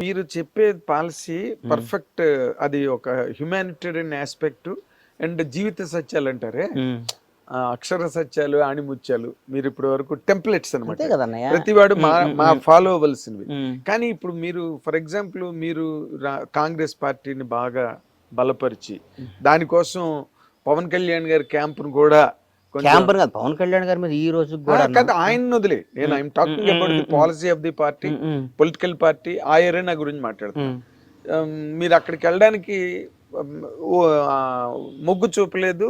మీరు చెప్పే policy perfect, అది ఒక హ్యుమానిటేరియన్ ఆస్పెక్ట్ అండ్ జీవిత సత్యాలు అంటారే, అక్షర సత్యాలు ఆణిముత్యాలు మీరు ఇప్పటి వరకు టెంప్లెట్స్ అనమాట, ప్రతివాడు మా ఫాలో అవ్వాల్సినవి. కానీ ఇప్పుడు మీరు ఫర్ ఎగ్జాంపుల్ మీరు కాంగ్రెస్ పార్టీని బాగా బలపరిచి దానికోసం పవన్ కళ్యాణ్ గారి క్యాంపును కూడా పవన్ కళ్యాణ్ గారి మీద ఈ రోజు కూడా ఆయన వదిలే, నేను I'm talking about the policy of the party, political party, ఆ ఏరియా గురించి మాట్లాడుతున్నాను. మీరు అక్కడికి వెళ్ళడానికి మొగ్గు చూపలేదు,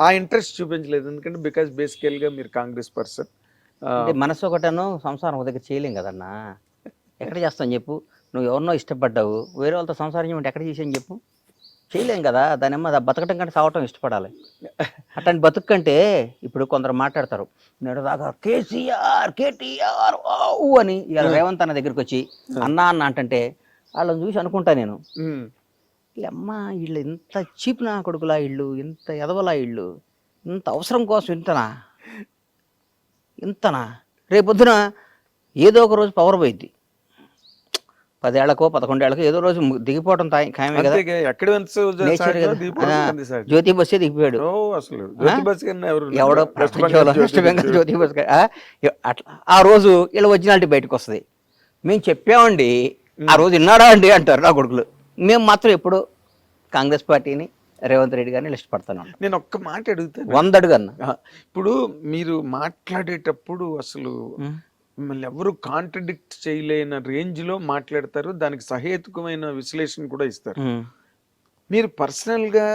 ఆ ఇంట్రెస్ట్ చూపించలేదు, ఎందుకంటే బికాస్ బేసికల్ గా మీరు కాంగ్రెస్ పర్సన్. మనసు ఒకటను సంసారం ఒక దగ్గర చేయలేం కదన్నా. ఎక్కడ చేస్తాను చెప్పు? నువ్వు ఎవరినో ఇష్టపడ్డావు, వేరే వాళ్ళతో సంసారం చేయమంటే ఎక్కడ చేసాను చెప్పు? చేయలేం కదా. దాని అమ్మ బతకటం కంటే సావటం ఇష్టపడాలి. అట్లాంటి బతుకు కంటే ఇప్పుడు కొందరు మాట్లాడతారు, నేడు దాకా కేసీఆర్ కేటీఆర్ అని ఇవాళ రేవంత్ అన్న దగ్గరికి వచ్చి అన్నా అన్న అంటే వాళ్ళని చూసి అనుకుంటా నేను, అమ్మ వీళ్ళు ఇంత చీప్ నా కొడుకులా, ఇళ్ళు ఇంత ఎదవలా, ఇళ్ళు ఇంత అవసరం కోసం ఇంతనా రేపొద్దున ఏదో ఒక రోజు పవర్ పోయిద్ది. 10 ఏళ్లకో 11 ఏళ్లకో ఏదో రోజు దిగిపోవడం ఖాయమే కదా. జ్యోతి బస్సే దిగిపోయాడు ఎవడో వెస్ట్ బెంగాల్ జ్యోతి బస్. అట్లా ఆ రోజు ఇలా ఒరిజినాలిటీ బయటకు వస్తుంది. మేము చెప్పామండి, ఆ రోజు విన్నాడా అండి అంటారు నా కొడుకులు. మేము మాత్రం ఎప్పుడు కాంగ్రెస్ పార్టీని రేవంత్ రెడ్డి గారిని ఇష్టపడుతున్నాం. నేను ఒక్క మాట అడుగుతాను, 100 అడుగన్నా. ఇప్పుడు మీరు మాట్లాడేటప్పుడు అసలు మిమ్మల్ని ఎవరు కాంట్రడిక్ట్ చేయలేని రేంజ్ లో మాట్లాడతారు, దానికి సహేతుకమైన విశ్లేషణ కూడా ఇస్తారు. మీరు పర్సనల్ గా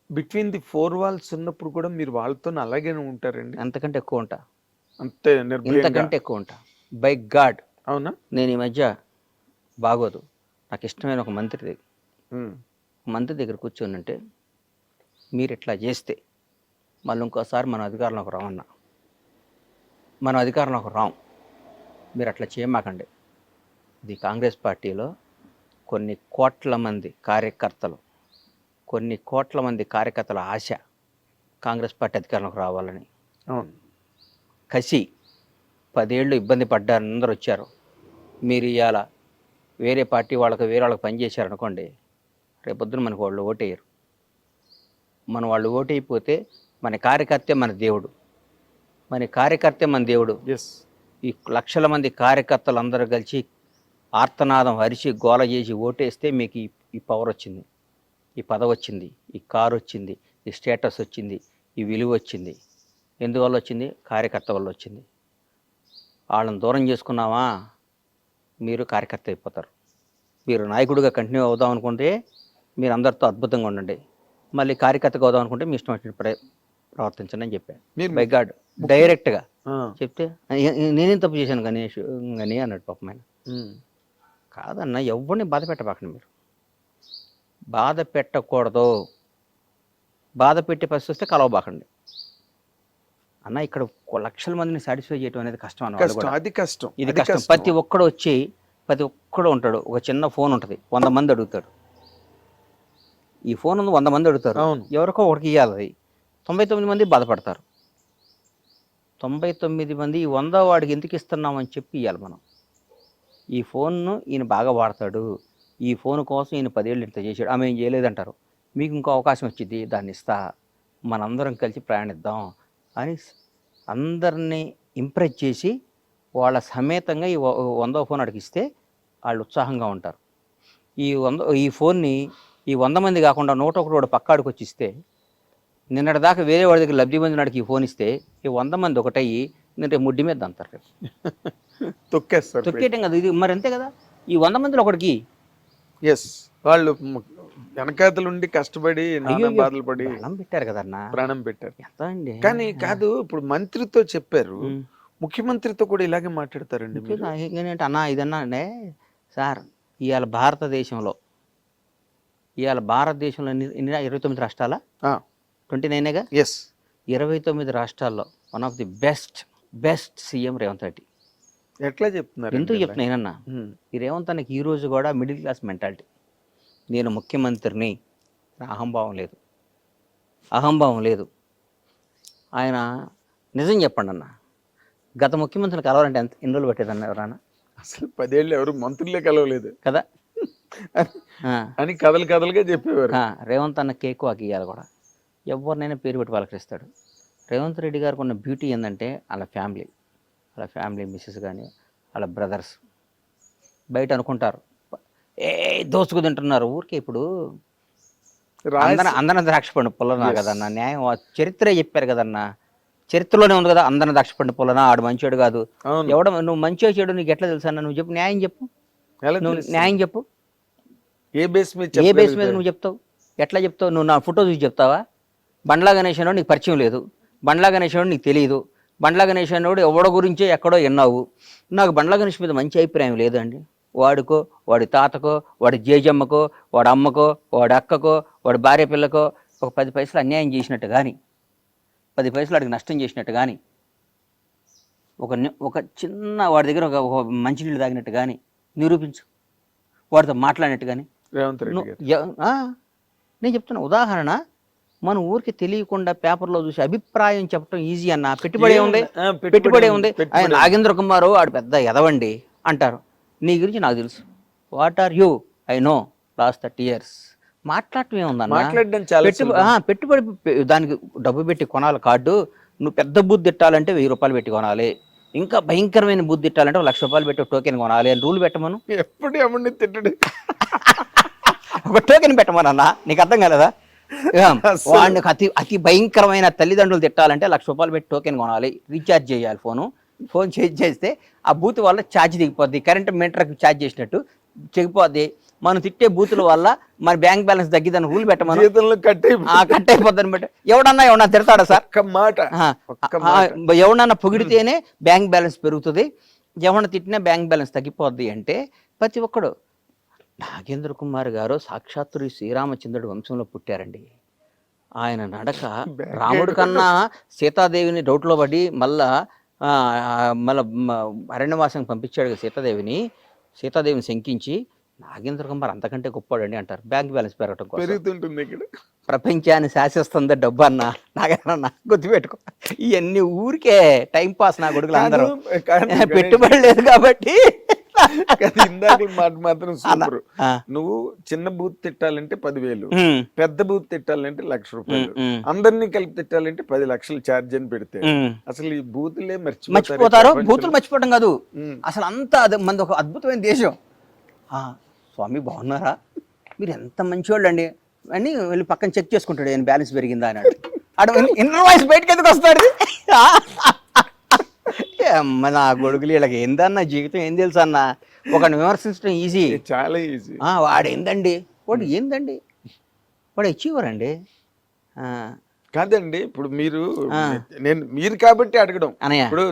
బిట్వీన్ ది 4 వాల్స్ ఉన్నప్పుడు కూడా మీరు వాళ్ళతో అలాగే ఉంటారండి? అంతకంటే ఎక్కువ ఉంటా, అంతే ఇంతకంటే ఎక్కువ ఉంటా బై గాడ్. అవునా? నేను ఈ మధ్య బాగోదు, నాకు ఇష్టమైన ఒక మంత్రి దగ్గర కూర్చొని అంటే, మీరు ఇట్లా చేస్తే మళ్ళీ ఇంకోసారి మనం అధికారంలోకి రామన్నా, మనం అధికారంలోకి రాం, మీరు అట్లా చేయమాకండి. ఇది కాంగ్రెస్ పార్టీలో కొన్ని కోట్ల మంది కార్యకర్తల ఆశ కాంగ్రెస్ పార్టీ అధికారంలోకి రావాలని. కసి 10 ఏళ్ళు ఇబ్బంది పడ్డారు, అందరూ వచ్చారు. మీరు ఇవాళ వేరే పార్టీ వేరే వాళ్ళకి పనిచేశారనుకోండి, రేపొద్దున మనకు వాళ్ళు ఓటేయరు. వాళ్ళు ఓటైపోతే మన కార్యకర్తే మన దేవుడు. ఈ లక్షల మంది కార్యకర్తలు అందరూ కలిసి ఆర్తనాదం అరిచి గోల చేసి ఓటేస్తే మీకు ఈ పవర్ వచ్చింది, ఈ పదవి వచ్చింది, ఈ కారు వచ్చింది, ఈ స్టేటస్ వచ్చింది, ఈ విలువ వచ్చింది. ఎందువల్ల వచ్చింది? కార్యకర్త వల్ల వచ్చింది. వాళ్ళని దూరం చేసుకున్నావా, మీరు కార్యకర్త అయిపోతారు. మీరు నాయకుడిగా కంటిన్యూ అవుదాం అనుకుంటే మీరు అందరితో అద్భుతంగా ఉండండి, మళ్ళీ కార్యకర్తగా అవుదాం అనుకుంటే మీ ఇష్టం వచ్చిన ప్రవర్తించండి అని చెప్పాను. బై గాడ్ డైరెక్ట్గా చెప్తే నేనేం తప్పు చేశాను కానీ అన్నాడు పాపం ఆయన. కాదన్న, ఎవరిని బాధ పెట్టబాకండి, మీరు బాధ పెట్టకూడదు. బాధ పెట్టే పరిస్థితి వస్తే కలవబాకండి అన్న. ఇక్కడ లక్షల మందిని సాటిస్ఫై చేయడం అనేది కష్టం అన్న, అది కష్టం, ఇది కష్టం. ప్రతి ఒక్కడు ఉంటాడు, ఒక చిన్న ఫోన్ ఉంటుంది, 100 మంది అడుగుతాడు. ఈ ఫోన్ ఉంది, 100 మంది అడుగుతారు, ఎవరికో ఒకటికి ఇవ్వాలి. 99 మంది బాధపడతారు. 99 మంది ఈ 100 వాడికి ఎందుకు ఇస్తున్నామని చెప్పి ఇవ్వాలి మనం. ఈ ఫోన్ను ఈయన బాగా వాడతాడు, ఈ ఫోన్ కోసం ఈయన 10 ఏళ్ళు ఇంత చేశాడు, ఆమె ఏం చేయలేదంటారు. మీకు ఇంకో అవకాశం వచ్చింది, దాన్ని ఇస్తా, మనందరం కలిసి ప్రయాణిద్దాం అని అందరినీ ఇంప్రెస్ చేసి వాళ్ళ సమేతంగా ఈ 100వ ఫోన్ అడిగిస్తే వాళ్ళు ఉత్సాహంగా ఉంటారు. ఈ ఫోన్ని ఈ 100 మంది కాకుండా 101 వాడు పక్కాడికి వచ్చి ఇస్తే, నిన్నటి దాకా వేరే వాడి దగ్గర లబ్ధి పొందినాడికి ఈ ఫోన్ ఇస్తే ఈ 100 మంది ఒకటయ్యి నేను రేపు ముడ్డి మీద అంటారు, రేపు తొక్కేయటం కదా ఇది. మరి అంతే కదా, ఈ 100 మందిలో ఒకటికి వాళ్ళు వెనకాతలుండి కష్టపడి బాధలు పడి ప్రాణం పెట్టారు కదన్నా, ప్రాణం పెట్టారు. ఎంత అండి? కానీ కాదు, ఇప్పుడు మంత్రితో చెప్పారు, ముఖ్యమంత్రితో కూడా ఇలాగే మాట్లాడతారండి ఏంటంటే అన్నా ఇదన్నా అంటే సార్, ఇవాళ భారతదేశంలో 29 రాష్ట్రాల 29గా 29 రాష్ట్రాల్లో one of the best CM Revanth Reddy. ఎట్లా చెప్తున్నారు? ఎందుకు చెప్తున్నానన్నా, ఈ రేవంత్ అన్నకి ఈ రోజు కూడా మిడిల్ క్లాస్ మెంటాలిటీ. నేను ముఖ్యమంత్రిని, అహంభావం లేదు. ఆయన నిజం చెప్పండి అన్న, గత ముఖ్యమంత్రిని కలవాలంటే ఎన్ని రోజులు పట్టేదన్న ఎవరన్నా? అసలు 10 ఏళ్ళు ఎవరు మంత్రులే కలవలేదు కదా. ఆ, అని కథలుగా చెప్పేవారు. ఆ, రేవంత్ అన్న కేక్ వాకి ఇవ్వాలి కూడా, ఎవరినైనా పేరు పెట్టి పలకరిస్తాడు. రేవంత్ రెడ్డి గారికి ఉన్న బ్యూటీ ఏంటంటే వాళ్ళ ఫ్యామిలీ మిస్సెస్ కానీ వాళ్ళ బ్రదర్స్ బయట అనుకుంటారు ఏ దోసుకు తింటున్నారు ఊరికే. ఇప్పుడు అందరం ద్రాక్ష పండు పొలనా కదన్నా, న్యాయం చరిత్రే చెప్పారు కదన్నా, చరిత్రలోనే ఉంది కదా, అందరం ద్రాక్ష పండు పొలనా, ఆడు మంచోడు కాదు. ఎవడ నువ్వు మంచిగా చెడు నీకు ఎట్లా తెలుసు అన్న, నువ్వు చెప్పు, న్యాయం చెప్పు, నువ్వు న్యాయం చెప్పు. ఏ బేస్ మీద నువ్వు చెప్తావు, ఎట్లా చెప్తావు? నువ్వు నా ఫోటో చూసి చెప్తావా? బండ్లా గణేష్ అనేవాడు నీకు పరిచయం లేదు, బండ్లా గణేష్ అనేవాడు నీకు తెలియదు, బండ్లా గణేష్ అనేవాడు ఎవడో గురించే ఎక్కడో విన్నావు. నాకు బండ్లా గణేష్ మీద మంచి అభిప్రాయం లేదండి. వాడికో, వాడి తాతకో, వాడి జేజమ్మకో, వాడి అమ్మకో, వాడి అక్కకో, వాడి భార్య పిల్లకో ఒక 10 పైసలు అన్యాయం చేసినట్టు కానీ, 10 పైసలు వాడికి నష్టం చేసినట్టు కానీ, ఒక చిన్న వాడి దగ్గర ఒక మంచినీళ్ళు తాగినట్టు కానీ నిరూపించు, వాడితో మాట్లాడినట్టు కానీ. రేవంత్ రెడ్డి గారు నేను చెప్తున్నా ఉదాహరణ, మన ఊరికి తెలియకుండా పేపర్లో చూసి అభిప్రాయం చెప్పడం ఈజీ అన్న. పెట్టుబడే ఉంది. ఆయన నాగేంద్ర కుమార్ ఆడు పెద్ద ఎదవండి అంటారు. నీ గురించి నాకు తెలుసు. What are you? I know last 30 years. మాట్లాడటం ఏముందన్న? పెట్టుబడి దానికి డబ్బు పెట్టి కొనాలి కార్డు. నువ్వు పెద్ద బూత్ తిట్టాలంటే 1000 రూపాయలు పెట్టి కొనాలి. ఇంకా భయంకరమైన బూత్ తిట్టాలంటే 1,00,000 రూపాయలు పెట్టి టోకెన్ కొనాలి అని రూల్ పెట్టమను. ఎప్పుడు ఏమన్నా తిట్టడు, ఒక టోకెన్ పెట్టమనన్నా. నీకు అర్థం కాలేదా? వాడికి అతి భయంకరమైన తల్లిదండ్రులు తిట్టాలంటే 1,00,000 రూపాయలు పెట్టి టోకెన్ కొనాలి, రీఛార్జ్ చేయాలి. ఫోన్ చేస్తే ఆ బూత్ వల్ల ఛార్జ్ దిగిపోద్ది, కరెంట్ మీటర్కి ఛార్జ్ చేసినట్టు చెగిపోద్ది. మనం తిట్టే బూతుల వల్ల మన బ్యాంక్ బ్యాలెన్స్ తగ్గిద్దని రూల్ పెట్టమని, కట్ అయిపోద్ది అనమాట. ఎవడన్నా తిడతాడా సార్? ఎవడన్నా పొగిడితేనే బ్యాంక్ బ్యాలెన్స్ పెరుగుతుంది, ఎవడన్నా తిట్టినా బ్యాంక్ బ్యాలెన్స్ తగ్గిపోద్ది అంటే ప్రతి ఒక్కడు. నాగేంద్ర కుమార్ గారు సాక్షాత్తు శ్రీరామచంద్రుడు వంశంలో పుట్టారండి. ఆయన నడక రాముడి కన్నా సీతాదేవిని డౌట్లో పడి మళ్ళా అరణ్యవాసం పంపించాడు సీతాదేవిని శంకించి. నాగేంద్ర కుమార్ అంతకంటే గొప్పవాడండి అంటారు. బ్యాంక్ బ్యాలెన్స్ పెరగటం పెరుగుతుంటుంది. ఇక్కడ ప్రపంచాన్ని శాసిస్తుంది డబ్బు అన్న. నాగేంద్ర గుర్తుపెట్టుకో, ఇవన్నీ ఊరికే టైం పాస్. నా కొడుకులు అందరూ పెట్టుబడి లేదు కాబట్టి. ఇందాక మాట మాత్రం సూపర్. నువ్వు చిన్న బూత్ తిట్టాలంటే 10,000, పెద్ద బూత్ తిట్టాలంటే 1,00,000 రూపాయలు, అందరినీ కలిపి తిట్టాలంటే 10 లక్షలు ఛార్జ్ అని పెడితే అసలు ఈ బూతులే మర్చిపోతారు. బూతులు మర్చిపోవడం కాదు అసలు, అంతా మనది ఒక అద్భుతమైన దేశం. స్వామి బాగున్నారా, మీరు ఎంత మంచివాళ్ళు అండి అని వెళ్ళి పక్కన చెక్ చేసుకుంటాడు, నేను బ్యాలెన్స్ పెరిగిందా అని. అటు ఇన్నర్ వాయిస్ బయటకు ఎందుకు వస్తాడు? నా కొడుకులు వీళ్ళకి ఏందన్న జీవితం ఏం తెలుసు అన్న. ఒక విమర్శించడం ఈజీ, చాలా ఈజీ. వాడు ఏందండి, వాడు అచీవర్ అండి. కాదండి, ఇప్పుడు మీరు కాబట్టి అడగడం. అనయ్య ఇప్పుడు